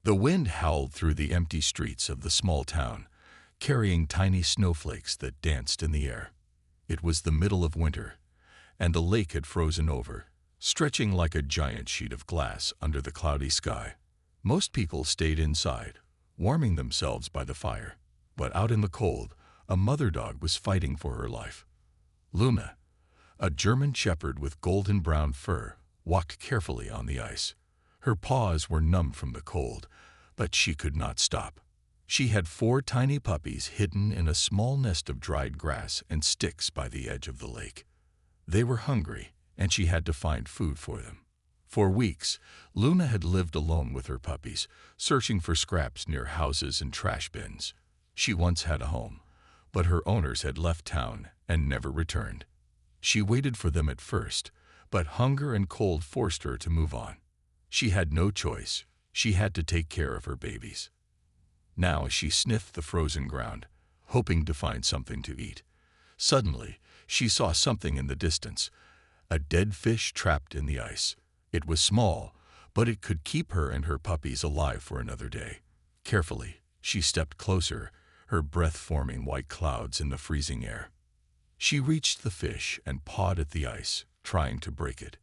The wind howled through the empty streets of the small town, carrying tiny snowflakes that danced in the air. It was the middle of winter, and the lake had frozen over, stretching like a giant sheet of glass under the cloudy sky. Most people stayed inside, warming themselves by the fire, but out in the cold, a mother dog was fighting for her life. Luna, a German shepherd with golden brown fur, walked carefully on the ice. Her paws were numb from the cold, but she could not stop. She had 4 tiny puppies hidden in a small nest of dried grass and sticks by the edge of the lake. They were hungry, and she had to find food for them. For weeks, Luna had lived alone with her puppies, searching for scraps near houses and trash bins. She once had a home, but her owners had left town and never returned. She waited for them at first, but hunger and cold forced her to move on. She had no choice. She had to take care of her babies. Now she sniffed the frozen ground, hoping to find something to eat. Suddenly, she saw something in the distance, a dead fish trapped in the ice. It was small, but it could keep her and her puppies alive for another day. Carefully, she stepped closer, her breath forming white clouds in the freezing air. She reached the fish and pawed at the ice, trying to break it.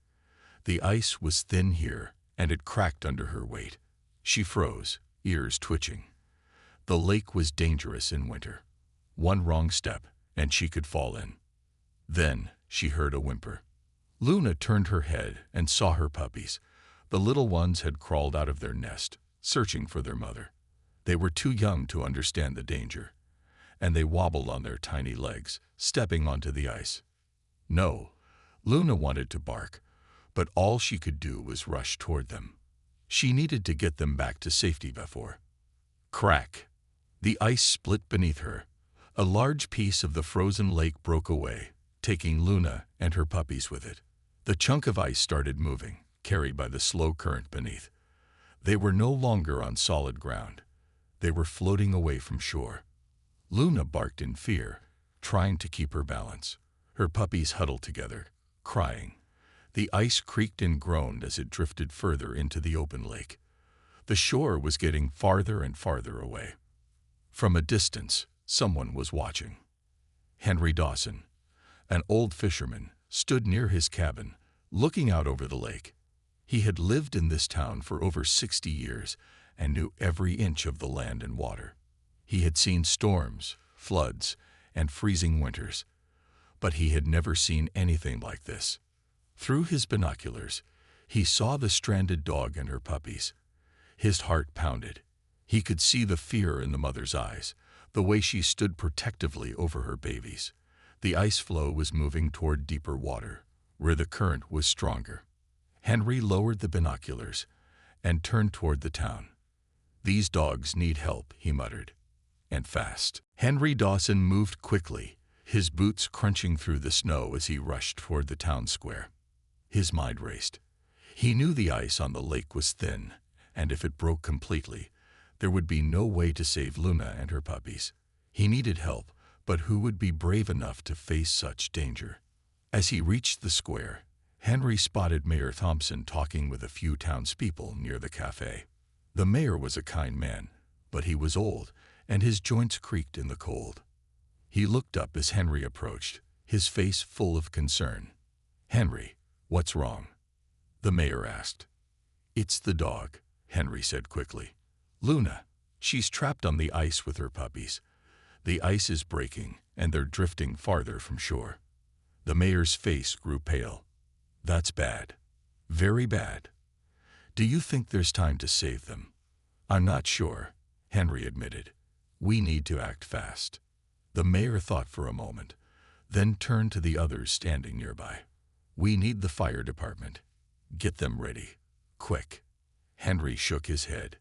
The ice was thin here, and it cracked under her weight. She froze, ears twitching. The lake was dangerous in winter. One wrong step, and she could fall in. Then she heard a whimper. Luna turned her head and saw her puppies. The little ones had crawled out of their nest, searching for their mother. They were too young to understand the danger, and they wobbled on their tiny legs, stepping onto the ice. No, Luna wanted to bark, but all she could do was rush toward them. She needed to get them back to safety before. Crack! The ice split beneath her. A large piece of the frozen lake broke away, taking Luna and her puppies with it. The chunk of ice started moving, carried by the slow current beneath. They were no longer on solid ground. They were floating away from shore. Luna barked in fear, trying to keep her balance. Her puppies huddled together, crying. The ice creaked and groaned as it drifted further into the open lake. The shore was getting farther and farther away. From a distance, someone was watching. Henry Dawson, an old fisherman, stood near his cabin, looking out over the lake. He had lived in this town for over 60 years and knew every inch of the land and water. He had seen storms, floods, and freezing winters, but he had never seen anything like this. Through his binoculars, he saw the stranded dog and her puppies. His heart pounded. He could see the fear in the mother's eyes, the way she stood protectively over her babies. The ice floe was moving toward deeper water, where the current was stronger. Henry lowered the binoculars and turned toward the town. "These dogs need help," he muttered, and fast. Henry Dawson moved quickly, his boots crunching through the snow as he rushed toward the town square. His mind raced. He knew the ice on the lake was thin, and if it broke completely, there would be no way to save Luna and her puppies. He needed help, but who would be brave enough to face such danger? As he reached the square, Henry spotted Mayor Thompson talking with a few townspeople near the cafe. The mayor was a kind man, but he was old, and his joints creaked in the cold. He looked up as Henry approached, his face full of concern. "Henry, what's wrong?" the mayor asked. "It's the dog," Henry said quickly. "Luna, she's trapped on the ice with her puppies. The ice is breaking, and they're drifting farther from shore." The mayor's face grew pale. "That's bad. Very bad. Do you think there's time to save them?" "I'm not sure," Henry admitted. "We need to act fast." The mayor thought for a moment, then turned to the others standing nearby. "We need the fire department. Get them ready. Quick." Henry shook his head.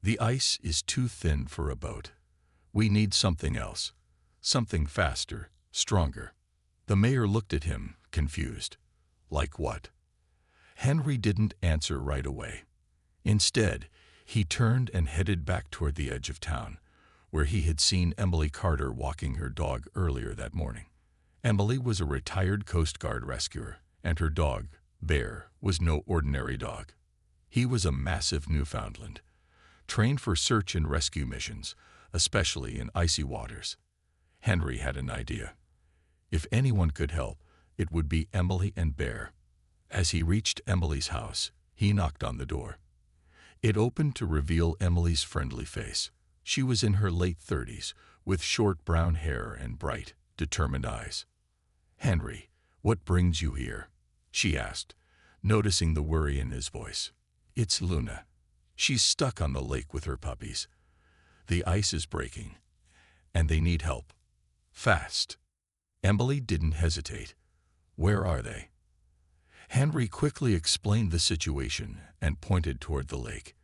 "The ice is too thin for a boat. We need something else. Something faster, stronger." The mayor looked at him, confused. "Like what?" Henry didn't answer right away. Instead, he turned and headed back toward the edge of town, where he had seen Emily Carter walking her dog earlier that morning. Emily was a retired Coast Guard rescuer, and her dog, Bear, was no ordinary dog. He was a massive Newfoundland, trained for search and rescue missions, especially in icy waters. Henry had an idea. If anyone could help, it would be Emily and Bear. As he reached Emily's house, he knocked on the door. It opened to reveal Emily's friendly face. She was in her late 30s, with short brown hair and bright, determined eyes. "Henry, what brings you here?" she asked, noticing the worry in his voice. "It's Luna. She's stuck on the lake with her puppies. The ice is breaking, and they need help. Fast." Emily didn't hesitate. "Where are they?" Henry quickly explained the situation and pointed toward the lake.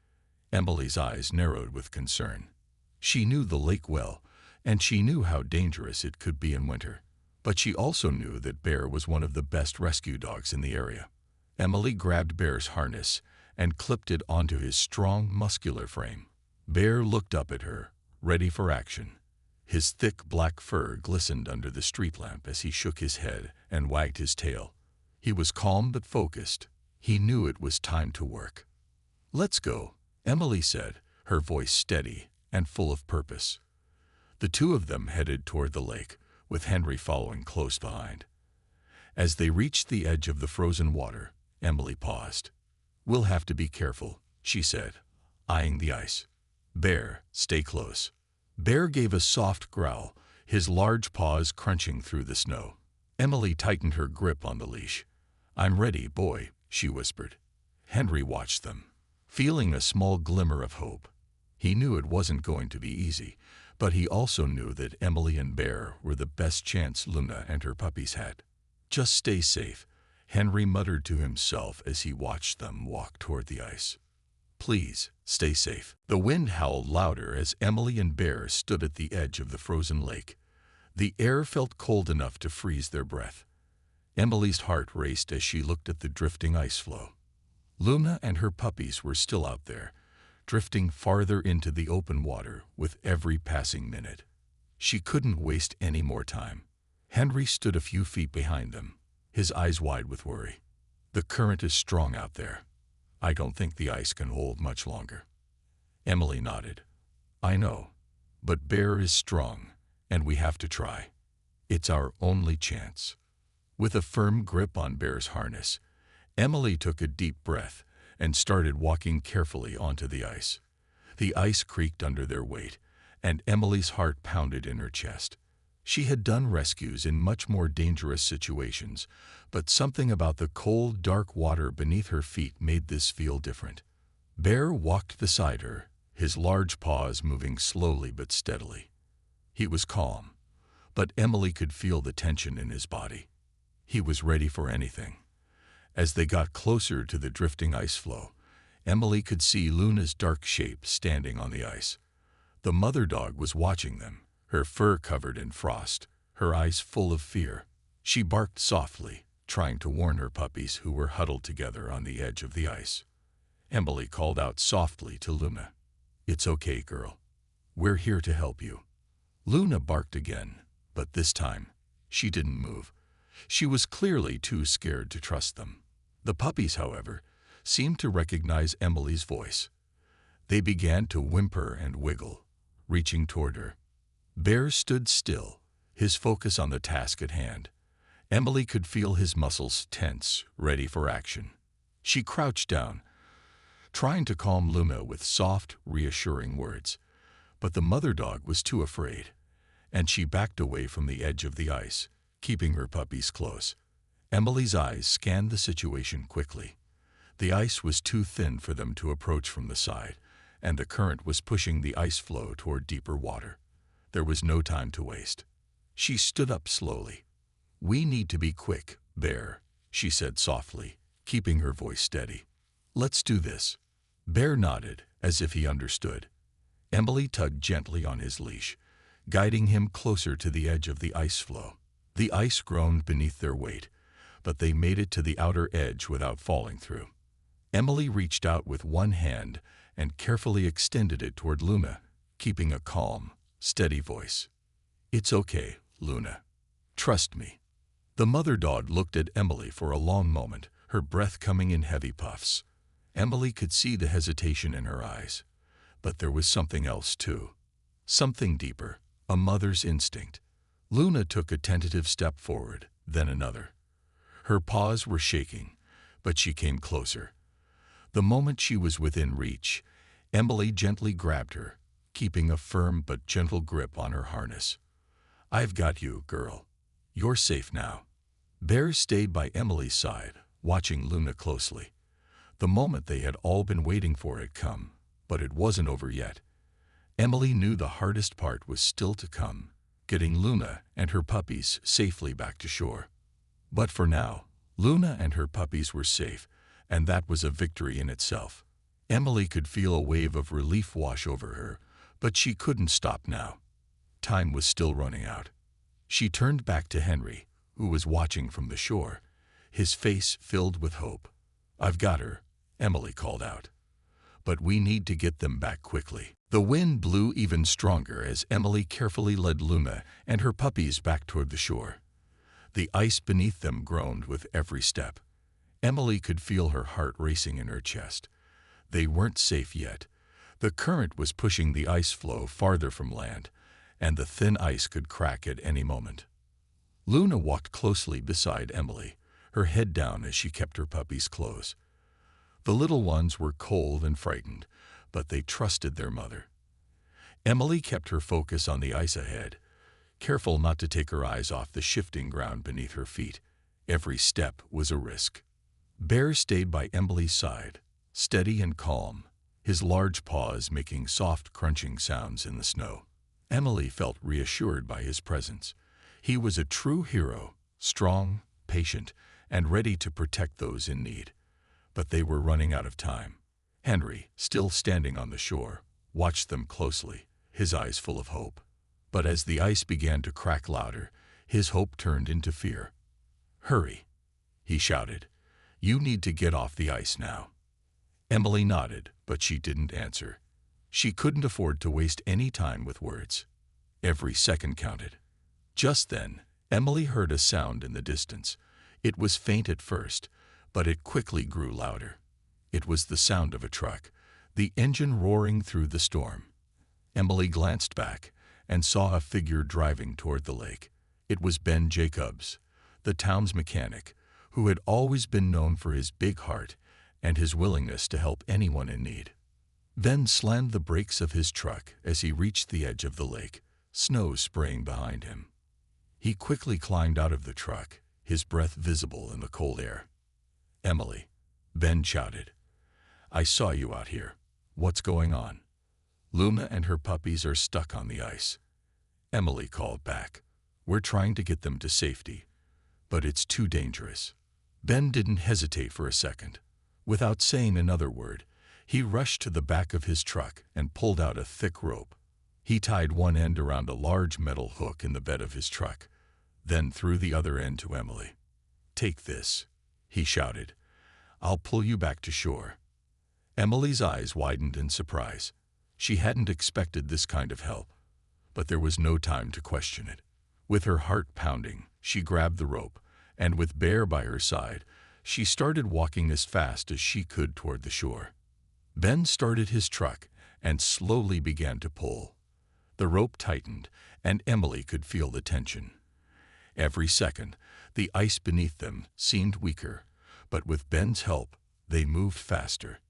Emily's eyes narrowed with concern. She knew the lake well, and she knew how dangerous it could be in winter. But she also knew that Bear was one of the best rescue dogs in the area. Emily grabbed Bear's harness and clipped it onto his strong, muscular frame. Bear looked up at her, ready for action. His thick black fur glistened under the street lamp as he shook his head and wagged his tail. He was calm but focused. He knew it was time to work. "Let's go," Emily said, her voice steady and full of purpose. The two of them headed toward the lake, with Henry following close behind. As they reached the edge of the frozen water, Emily paused. "We'll have to be careful," she said, eyeing the ice. "Bear, stay close." Bear gave a soft growl, his large paws crunching through the snow. Emily tightened her grip on the leash. "I'm ready, boy," she whispered. Henry watched them, feeling a small glimmer of hope. He knew it wasn't going to be easy, but he also knew that Emily and Bear were the best chance Luna and her puppies had. "Just stay safe," Henry muttered to himself as he watched them walk toward the ice. "Please, stay safe." The wind howled louder as Emily and Bear stood at the edge of the frozen lake. The air felt cold enough to freeze their breath. Emily's heart raced as she looked at the drifting ice floe. Luna and her puppies were still out there, drifting farther into the open water with every passing minute. She couldn't waste any more time. Henry stood a few feet behind them, his eyes wide with worry. "The current is strong out there. I don't think the ice can hold much longer." Emily nodded. "I know, but Bear is strong, and we have to try. It's our only chance." With a firm grip on Bear's harness, Emily took a deep breath and started walking carefully onto the ice. The ice creaked under their weight, and Emily's heart pounded in her chest. She had done rescues in much more dangerous situations, but something about the cold, dark water beneath her feet made this feel different. Bear walked beside her, his large paws moving slowly but steadily. He was calm, but Emily could feel the tension in his body. He was ready for anything. As they got closer to the drifting ice floe, Emily could see Luna's dark shape standing on the ice. The mother dog was watching them, her fur covered in frost, her eyes full of fear. She barked softly, trying to warn her puppies who were huddled together on the edge of the ice. Emily called out softly to Luna, "It's okay, girl. We're here to help you." Luna barked again, but this time, she didn't move. She was clearly too scared to trust them. The puppies, however, seemed to recognize Emily's voice. They began to whimper and wiggle, reaching toward her. Bear stood still, his focus on the task at hand. Emily could feel his muscles tense, ready for action. She crouched down, trying to calm Luna with soft, reassuring words. But the mother dog was too afraid, and she backed away from the edge of the ice, keeping her puppies close. Emily's eyes scanned the situation quickly. The ice was too thin for them to approach from the side, and the current was pushing the ice floe toward deeper water. There was no time to waste. She stood up slowly. "We need to be quick, Bear," she said softly, keeping her voice steady. "Let's do this." Bear nodded, as if he understood. Emily tugged gently on his leash, guiding him closer to the edge of the ice floe. The ice groaned beneath their weight, but they made it to the outer edge without falling through. Emily reached out with one hand and carefully extended it toward Luna, keeping a calm, steady voice. "It's okay, Luna. Trust me." The mother dog looked at Emily for a long moment, her breath coming in heavy puffs. Emily could see the hesitation in her eyes. But there was something else too. Something deeper, a mother's instinct. Luna took a tentative step forward, then another. Her paws were shaking, but she came closer. The moment she was within reach, Emily gently grabbed her, keeping a firm but gentle grip on her harness. "I've got you, girl. You're safe now." Bear stayed by Emily's side, watching Luna closely. The moment they had all been waiting for had come, but it wasn't over yet. Emily knew the hardest part was still to come, getting Luna and her puppies safely back to shore. But for now, Luna and her puppies were safe, and that was a victory in itself. Emily could feel a wave of relief wash over her, but she couldn't stop now. Time was still running out. She turned back to Henry, who was watching from the shore, his face filled with hope. "I've got her," Emily called out. "But we need to get them back quickly." The wind blew even stronger as Emily carefully led Luna and her puppies back toward the shore. The ice beneath them groaned with every step. Emily could feel her heart racing in her chest. They weren't safe yet. The current was pushing the ice floe farther from land, and the thin ice could crack at any moment. Luna walked closely beside Emily, her head down as she kept her puppies close. The little ones were cold and frightened, but they trusted their mother. Emily kept her focus on the ice ahead, careful not to take her eyes off the shifting ground beneath her feet. Every step was a risk. Bear stayed by Emily's side, steady and calm, his large paws making soft crunching sounds in the snow. Emily felt reassured by his presence. He was a true hero, strong, patient, and ready to protect those in need. But they were running out of time. Henry, still standing on the shore, watched them closely, his eyes full of hope. But as the ice began to crack louder, his hope turned into fear. "Hurry," he shouted. "You need to get off the ice now." Emily nodded, but she didn't answer. She couldn't afford to waste any time with words. Every second counted. Just then, Emily heard a sound in the distance. It was faint at first, but it quickly grew louder. It was the sound of a truck, the engine roaring through the storm. Emily glanced back and saw a figure driving toward the lake. It was Ben Jacobs, the town's mechanic, who had always been known for his big heart and his willingness to help anyone in need. Ben slammed the brakes of his truck as he reached the edge of the lake, snow spraying behind him. He quickly climbed out of the truck, his breath visible in the cold air. "Emily," Ben shouted, "I saw you out here. What's going on?" "Luna and her puppies are stuck on the ice," Emily called back. "We're trying to get them to safety, but it's too dangerous." Ben didn't hesitate for a second. Without saying another word, he rushed to the back of his truck and pulled out a thick rope. He tied one end around a large metal hook in the bed of his truck, then threw the other end to Emily. "Take this," he shouted. "I'll pull you back to shore." Emily's eyes widened in surprise. She hadn't expected this kind of help, but there was no time to question it. With her heart pounding, she grabbed the rope, and with Bear by her side, she started walking as fast as she could toward the shore. Ben started his truck and slowly began to pull. The rope tightened, and Emily could feel the tension. Every second, the ice beneath them seemed weaker, but with Ben's help, they moved faster.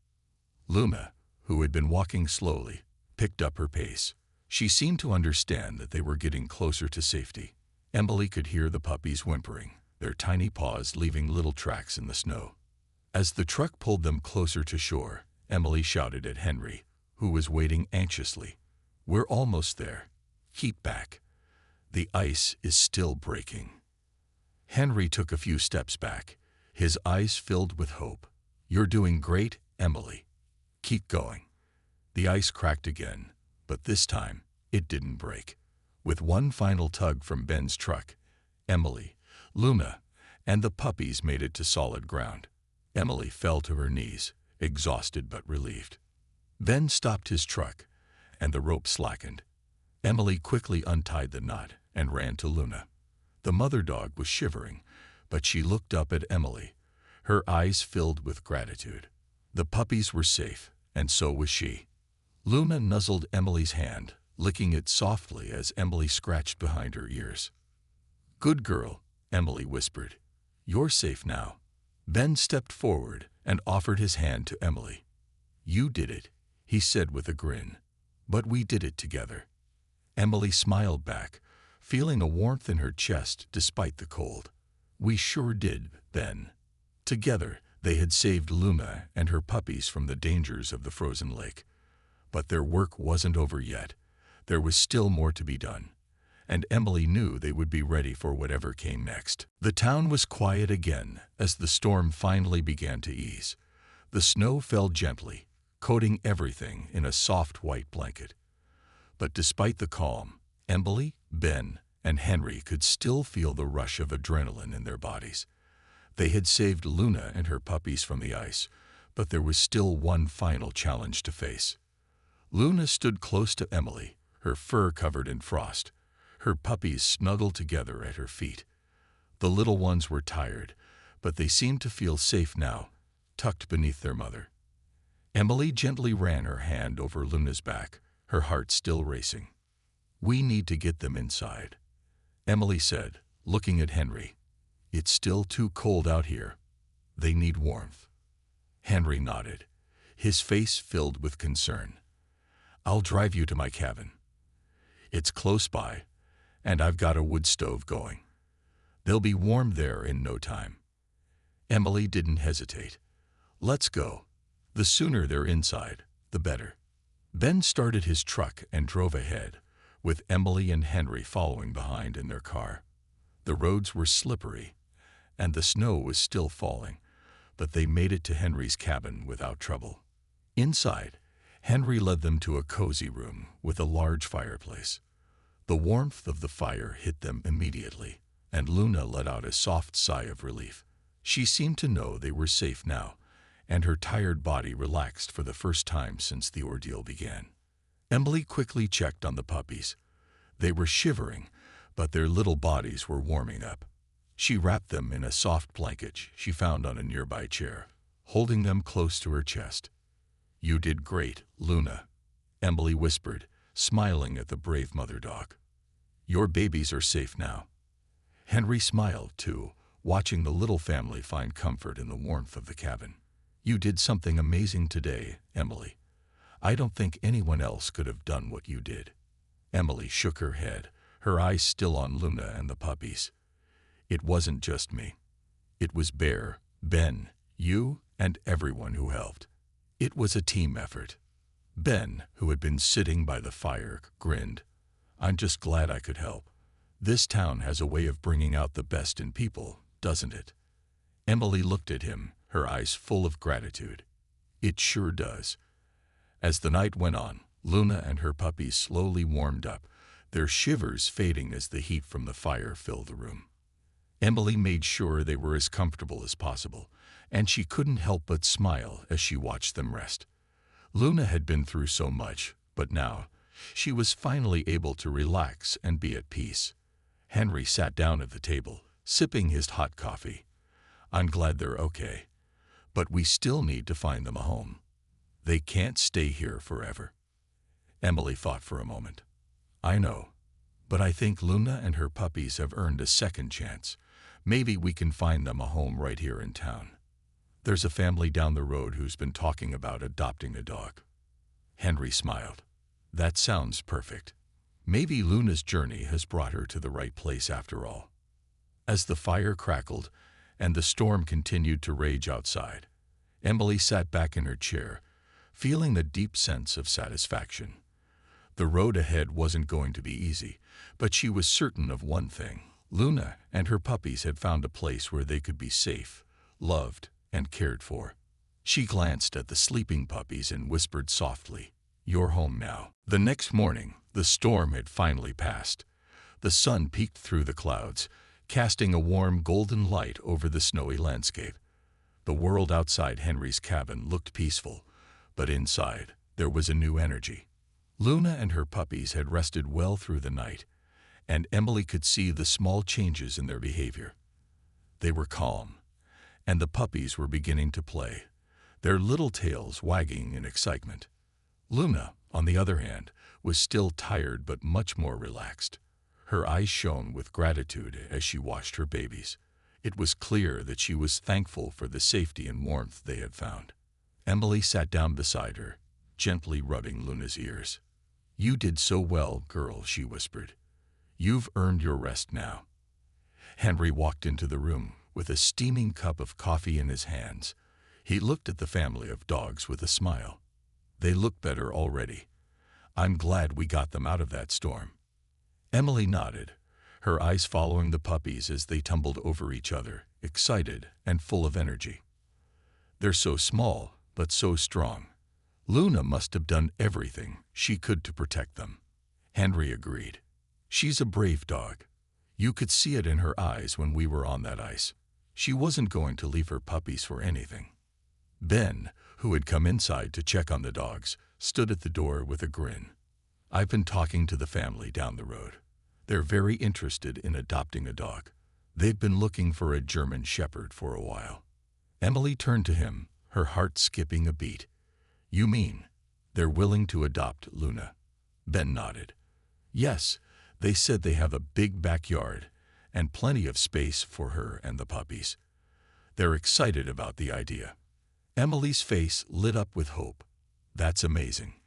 Luna, who had been walking slowly, picked up her pace. She seemed to understand that they were getting closer to safety. Emily could hear the puppies whimpering, their tiny paws leaving little tracks in the snow. As the truck pulled them closer to shore, Emily shouted at Henry, who was waiting anxiously. "We're almost there. Keep back. The ice is still breaking." Henry took a few steps back, his eyes filled with hope. "You're doing great, Emily. Keep going." The ice cracked again, but this time it didn't break. With one final tug from Ben's truck, Emily, Luna, and the puppies made it to solid ground. Emily fell to her knees, exhausted but relieved. Ben stopped his truck, and the rope slackened. Emily quickly untied the knot and ran to Luna. The mother dog was shivering, but she looked up at Emily, her eyes filled with gratitude. The puppies were safe, and so was she. Luna nuzzled Emily's hand, licking it softly as Emily scratched behind her ears. "Good girl," Emily whispered. "You're safe now." Ben stepped forward and offered his hand to Emily. "You did it," he said with a grin. "But we did it together." Emily smiled back, feeling a warmth in her chest despite the cold. "We sure did, Ben." Together, they had saved Luna and her puppies from the dangers of the frozen lake. But their work wasn't over yet. There was still more to be done, and Emily knew they would be ready for whatever came next. The town was quiet again as the storm finally began to ease. The snow fell gently, coating everything in a soft white blanket. But despite the calm, Emily, Ben, and Henry could still feel the rush of adrenaline in their bodies. They had saved Luna and her puppies from the ice, but there was still one final challenge to face. Luna stood close to Emily, her fur covered in frost, her puppies snuggled together at her feet. The little ones were tired, but they seemed to feel safe now, tucked beneath their mother. Emily gently ran her hand over Luna's back, her heart still racing. "We need to get them inside," Emily said, looking at Henry. "It's still too cold out here. They need warmth." Henry nodded, his face filled with concern. "I'll drive you to my cabin. It's close by, and I've got a wood stove going. They'll be warm there in no time." Emily didn't hesitate. "Let's go. The sooner they're inside, the better." Ben started his truck and drove ahead, with Emily and Henry following behind in their car. The roads were slippery, and the snow was still falling, but they made it to Henry's cabin without trouble. Inside, Henry led them to a cozy room with a large fireplace. The warmth of the fire hit them immediately, and Luna let out a soft sigh of relief. She seemed to know they were safe now, and her tired body relaxed for the first time since the ordeal began. Emily quickly checked on the puppies. They were shivering, but their little bodies were warming up. She wrapped them in a soft blanket she found on a nearby chair, holding them close to her chest. "You did great, Luna," Emily whispered, smiling at the brave mother dog. "Your babies are safe now." Henry smiled, too, watching the little family find comfort in the warmth of the cabin. "You did something amazing today, Emily. I don't think anyone else could have done what you did." Emily shook her head, her eyes still on Luna and the puppies. "It wasn't just me. It was Bear, Ben, you, and everyone who helped. It was a team effort." Ben, who had been sitting by the fire, grinned. "I'm just glad I could help. This town has a way of bringing out the best in people, doesn't it?" Emily looked at him, her eyes full of gratitude. "It sure does." As the night went on, Luna and her puppies slowly warmed up, their shivers fading as the heat from the fire filled the room. Emily made sure they were as comfortable as possible, and she couldn't help but smile as she watched them rest. Luna had been through so much, but now she was finally able to relax and be at peace. Henry sat down at the table, sipping his hot coffee. "I'm glad they're okay, but we still need to find them a home. They can't stay here forever." Emily thought for a moment. "I know, but I think Luna and her puppies have earned a second chance. Maybe we can find them a home right here in town. There's a family down the road who's been talking about adopting a dog." Henry smiled. "That sounds perfect. Maybe Luna's journey has brought her to the right place after all." As the fire crackled and the storm continued to rage outside, Emily sat back in her chair, feeling a deep sense of satisfaction. The road ahead wasn't going to be easy, but she was certain of one thing. Luna and her puppies had found a place where they could be safe, loved, and cared for. She glanced at the sleeping puppies and whispered softly, "You're home now." The next morning, the storm had finally passed. The sun peeked through the clouds, casting a warm golden light over the snowy landscape. The world outside Henry's cabin looked peaceful, but inside there was a new energy. Luna and her puppies had rested well through the night, and Emily could see the small changes in their behavior. They were calm, and the puppies were beginning to play, their little tails wagging in excitement. Luna, on the other hand, was still tired but much more relaxed. Her eyes shone with gratitude as she watched her babies. It was clear that she was thankful for the safety and warmth they had found. Emily sat down beside her, gently rubbing Luna's ears. "You did so well, girl," she whispered. "You've earned your rest now." Henry walked into the room with a steaming cup of coffee in his hands. He looked at the family of dogs with a smile. "They look better already. I'm glad we got them out of that storm." Emily nodded, her eyes following the puppies as they tumbled over each other, excited and full of energy. "They're so small, but so strong. Luna must have done everything she could to protect them." Henry agreed. "She's a brave dog. You could see it in her eyes when we were on that ice. She wasn't going to leave her puppies for anything." Ben, who had come inside to check on the dogs, stood at the door with a grin. "I've been talking to the family down the road. They're very interested in adopting a dog. They've been looking for a German Shepherd for a while." Emily turned to him, her heart skipping a beat. "You mean they're willing to adopt Luna?" Ben nodded. "Yes, they said they have a big backyard and plenty of space for her and the puppies. They're excited about the idea." Emily's face lit up with hope. "That's amazing.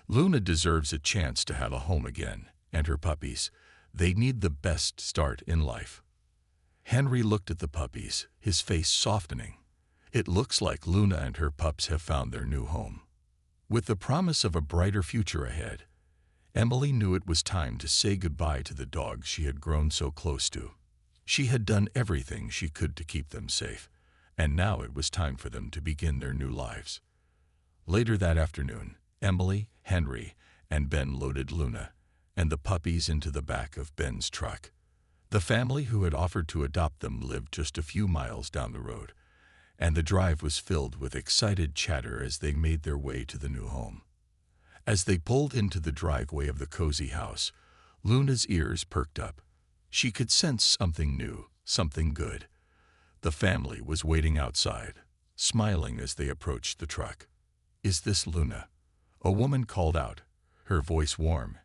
Luna deserves a chance to have a home again, and her puppies. They need the best start in life." Henry looked at the puppies, his face softening. "It looks like Luna and her pups have found their new home." With the promise of a brighter future ahead, Emily knew it was time to say goodbye to the dogs she had grown so close to. She had done everything she could to keep them safe, and now it was time for them to begin their new lives. Later that afternoon, Emily, Henry, and Ben loaded Luna and the puppies into the back of Ben's truck. The family who had offered to adopt them lived just a few miles down the road, and the drive was filled with excited chatter as they made their way to the new home. As they pulled into the driveway of the cozy house, Luna's ears perked up. She could sense something new, something good. The family was waiting outside, smiling as they approached the truck. "Is this Luna?" a woman called out, her voice warm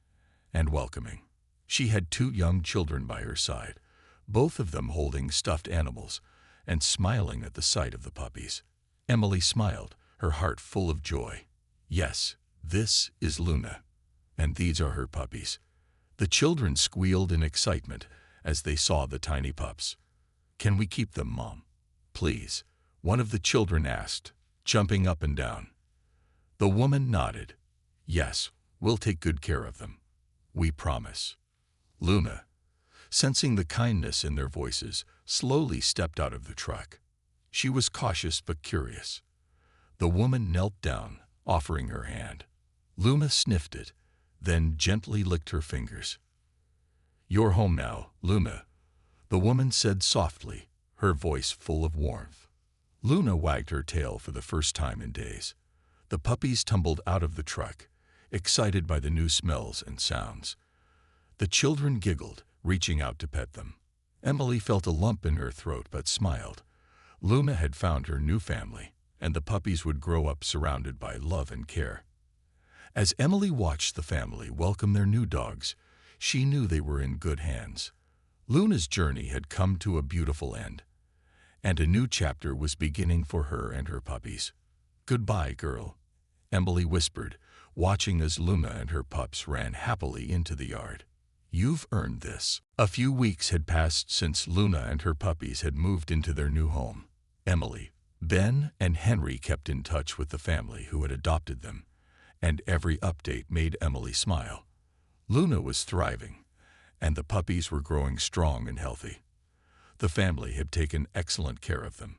and welcoming. She had 2 young children by her side, both of them holding stuffed animals and smiling at the sight of the puppies. Emily smiled, her heart full of joy. "Yes, this is Luna, and these are her puppies." The children squealed in excitement as they saw the tiny pups. "Can we keep them, Mom? Please," one of the children asked, jumping up and down. The woman nodded. "Yes, we'll take good care of them. We promise." Luna, sensing the kindness in their voices, slowly stepped out of the truck. She was cautious but curious. The woman knelt down, offering her hand. Luna sniffed it, then gently licked her fingers. "You're home now, Luna," the woman said softly, her voice full of warmth. Luna wagged her tail for the first time in days. The puppies tumbled out of the truck, excited by the new smells and sounds. The children giggled, reaching out to pet them. Emily felt a lump in her throat but smiled. Luna had found her new family, and the puppies would grow up surrounded by love and care. As Emily watched the family welcome their new dogs, she knew they were in good hands. Luna's journey had come to a beautiful end, and a new chapter was beginning for her and her puppies. "Goodbye, girl," Emily whispered, watching as Luna and her pups ran happily into the yard. "You've earned this." A few weeks had passed since Luna and her puppies had moved into their new home. Emily, Ben, and Henry kept in touch with the family who had adopted them, and every update made Emily smile. Luna was thriving, and the puppies were growing strong and healthy. The family had taken excellent care of them,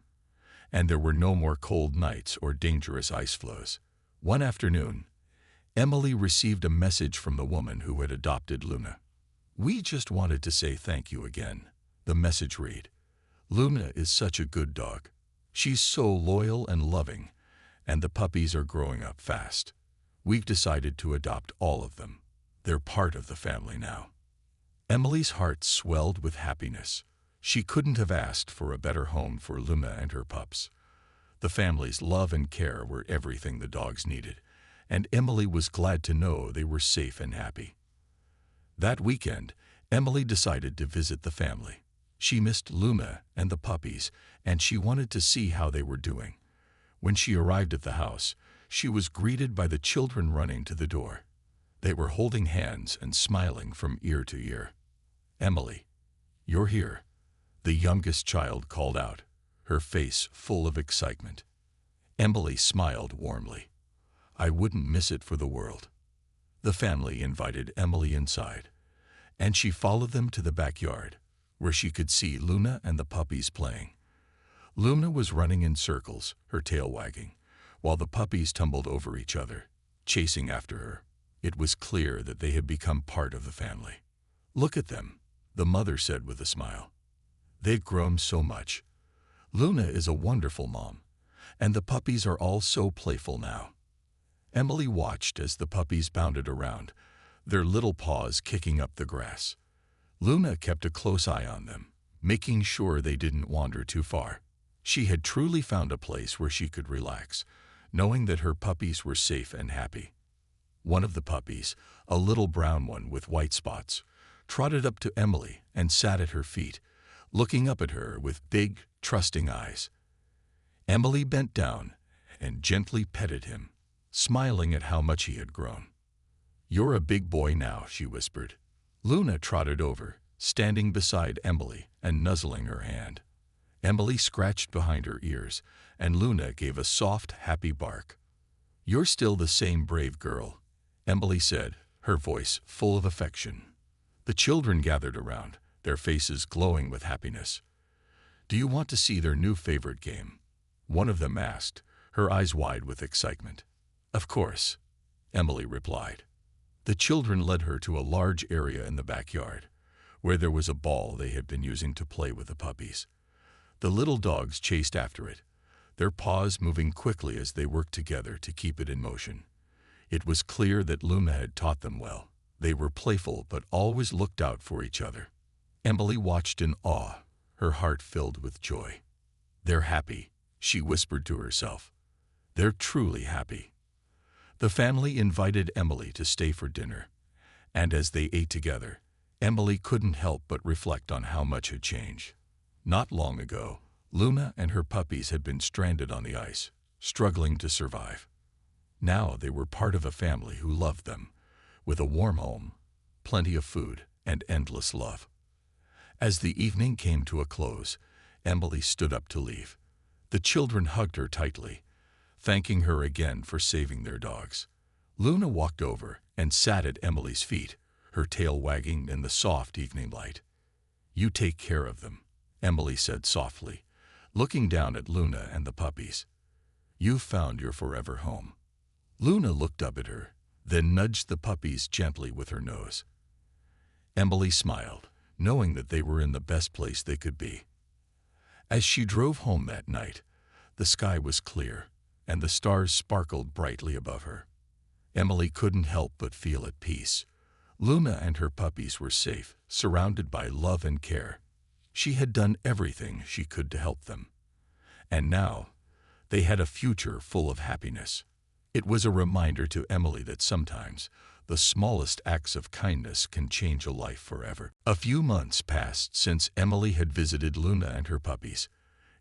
and there were no more cold nights or dangerous ice floes. One afternoon, Emily received a message from the woman who had adopted Luna. "We just wanted to say thank you again," the message read. "Luna is such a good dog. She's so loyal and loving, and the puppies are growing up fast. We've decided to adopt all of them. They're part of the family now." Emily's heart swelled with happiness. She couldn't have asked for a better home for Luna and her pups. The family's love and care were everything the dogs needed, and Emily was glad to know they were safe and happy. That weekend, Emily decided to visit the family. She missed Luna and the puppies, and she wanted to see how they were doing. When she arrived at the house, she was greeted by the children running to the door. They were holding hands and smiling from ear to ear. "Emily, you're here," the youngest child called out, her face full of excitement. Emily smiled warmly. "I wouldn't miss it for the world." The family invited Emily inside, and she followed them to the backyard, where she could see Luna and the puppies playing. Luna was running in circles, her tail wagging, while the puppies tumbled over each other, chasing after her. It was clear that they had become part of the family. "Look at them," the mother said with a smile. "They've grown so much. Luna is a wonderful mom, and the puppies are all so playful now." Emily watched as the puppies bounded around, their little paws kicking up the grass. Luna kept a close eye on them, making sure they didn't wander too far. She had truly found a place where she could relax, knowing that her puppies were safe and happy. One of the puppies, a little brown one with white spots, trotted up to Emily and sat at her feet, looking up at her with big, trusting eyes. Emily bent down and gently petted him, smiling at how much he had grown. "You're a big boy now," she whispered. Luna trotted over, standing beside Emily and nuzzling her hand. Emily scratched behind her ears, and Luna gave a soft, happy bark. "You're still the same brave girl," Emily said, her voice full of affection. The children gathered around, their faces glowing with happiness. "Do you want to see their new favorite game?" one of them asked, her eyes wide with excitement. "Of course," Emily replied. The children led her to a large area in the backyard, where there was a ball they had been using to play with the puppies. The little dogs chased after it, their paws moving quickly as they worked together to keep it in motion. It was clear that Luna had taught them well. They were playful but always looked out for each other. Emily watched in awe, her heart filled with joy. "They're happy," she whispered to herself. "They're truly happy." The family invited Emily to stay for dinner, and as they ate together, Emily couldn't help but reflect on how much had changed. Not long ago, Luna and her puppies had been stranded on the ice, struggling to survive. Now they were part of a family who loved them, with a warm home, plenty of food, and endless love. As the evening came to a close, Emily stood up to leave. The children hugged her tightly, thanking her again for saving their dogs. Luna walked over and sat at Emily's feet, her tail wagging in the soft evening light. "You take care of them," Emily said softly, looking down at Luna and the puppies. "You've found your forever home." Luna looked up at her, then nudged the puppies gently with her nose. Emily smiled, knowing that they were in the best place they could be. As she drove home that night, the sky was clear, and the stars sparkled brightly above her. Emily couldn't help but feel at peace. Luna and her puppies were safe, surrounded by love and care. She had done everything she could to help them. And now, they had a future full of happiness. It was a reminder to Emily that sometimes the smallest acts of kindness can change a life forever. A few months passed since Emily had visited Luna and her puppies.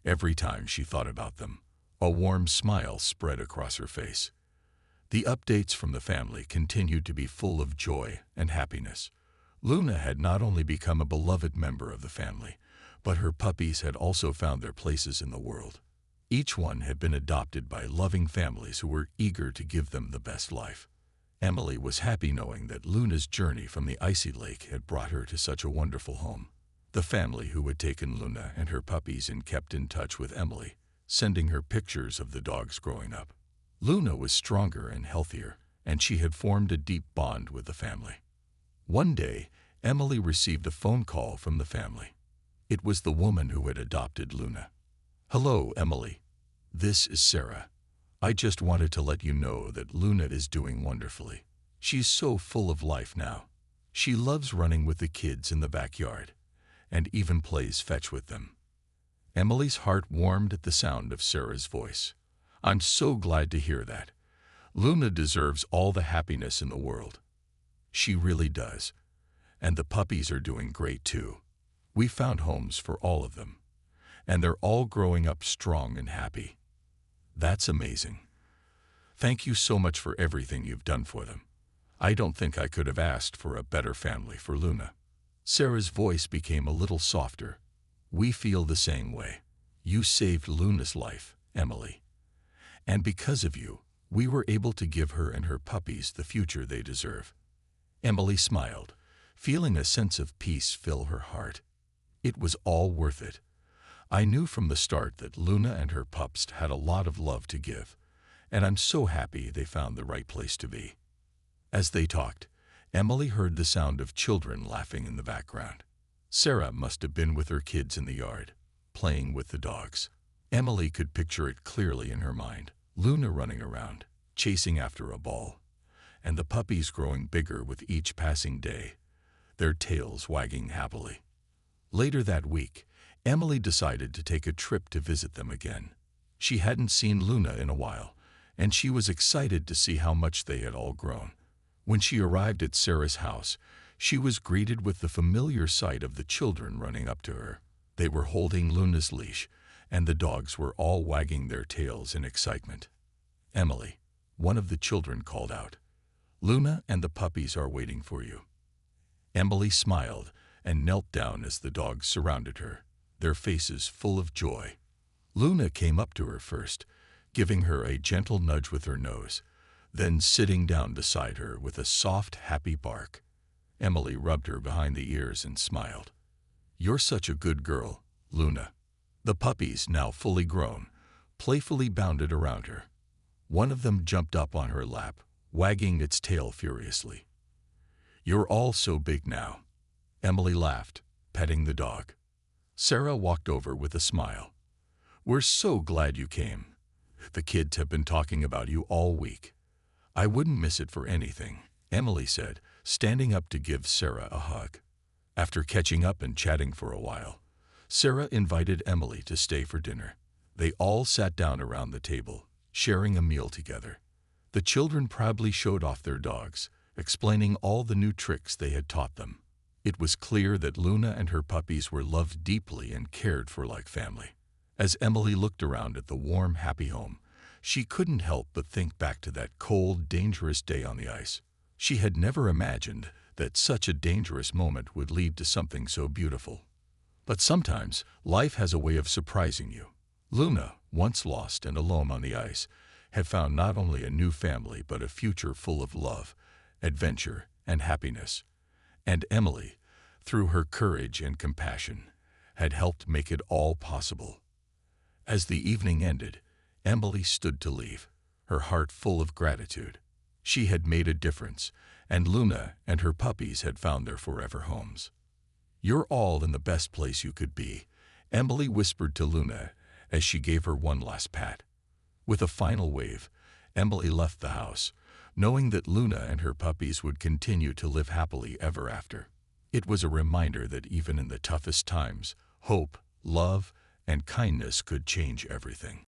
Every time she thought about them, a warm smile spread across her face. The updates from the family continued to be full of joy and happiness. Luna had not only become a beloved member of the family, but her puppies had also found their places in the world. Each one had been adopted by loving families who were eager to give them the best life. Emily was happy knowing that Luna's journey from the icy lake had brought her to such a wonderful home. The family who had taken Luna and her puppies and kept in touch with Emily, sending her pictures of the dogs growing up. Luna was stronger and healthier, and she had formed a deep bond with the family. One day, Emily received a phone call from the family. It was the woman who had adopted Luna. "Hello, Emily. This is Sarah. I just wanted to let you know that Luna is doing wonderfully. She's so full of life now. She loves running with the kids in the backyard, and even plays fetch with them." Emily's heart warmed at the sound of Sarah's voice. "I'm so glad to hear that. Luna deserves all the happiness in the world. She really does. And the puppies are doing great too. We found homes for all of them. And they're all growing up strong and happy. That's amazing. Thank you so much for everything you've done for them. I don't think I could have asked for a better family for Luna. Sarah's voice became a little softer. We feel the same way. You saved Luna's life, Emily. And because of you, we were able to give her and her puppies the future they deserve. Emily smiled, feeling a sense of peace fill her heart. It was all worth it. I knew from the start that Luna and her pups had a lot of love to give, and I'm so happy they found the right place to be. As they talked, Emily heard the sound of children laughing in the background. Sarah must have been with her kids in the yard, playing with the dogs. Emily could picture it clearly in her mind. Luna running around, chasing after a ball, and the puppies growing bigger with each passing day, their tails wagging happily. Later that week, Emily decided to take a trip to visit them again. She hadn't seen Luna in a while, and she was excited to see how much they had all grown. When she arrived at Sarah's house, she was greeted with the familiar sight of the children running up to her. They were holding Luna's leash, and the dogs were all wagging their tails in excitement. Emily, one of the children called out, "Luna and the puppies are waiting for you." Emily smiled and knelt down as the dogs surrounded her, their faces full of joy. Luna came up to her first, giving her a gentle nudge with her nose, then sitting down beside her with a soft, happy bark. Emily rubbed her behind the ears and smiled. "You're such a good girl, Luna." The puppies, now fully grown, playfully bounded around her. One of them jumped up on her lap, wagging its tail furiously. "You're all so big now." Emily laughed, petting the dog. Sarah walked over with a smile. "We're so glad you came. The kids have been talking about you all week." "I wouldn't miss it for anything," Emily said, standing up to give Sarah a hug. After catching up and chatting for a while, Sarah invited Emily to stay for dinner. They all sat down around the table, sharing a meal together. The children proudly showed off their dogs, explaining all the new tricks they had taught them. It was clear that Luna and her puppies were loved deeply and cared for like family. As Emily looked around at the warm, happy home, she couldn't help but think back to that cold, dangerous day on the ice. She had never imagined that such a dangerous moment would lead to something so beautiful. But sometimes, life has a way of surprising you. Luna, once lost and alone on the ice, had found not only a new family but a future full of love, adventure, and happiness. And Emily, through her courage and compassion, had helped make it all possible. As the evening ended, Emily stood to leave, her heart full of gratitude. She had made a difference, and Luna and her puppies had found their forever homes. "You're all in the best place you could be," Emily whispered to Luna as she gave her one last pat. With a final wave, Emily left the house, knowing that Luna and her puppies would continue to live happily ever after. It was a reminder that even in the toughest times, hope, love, and kindness could change everything.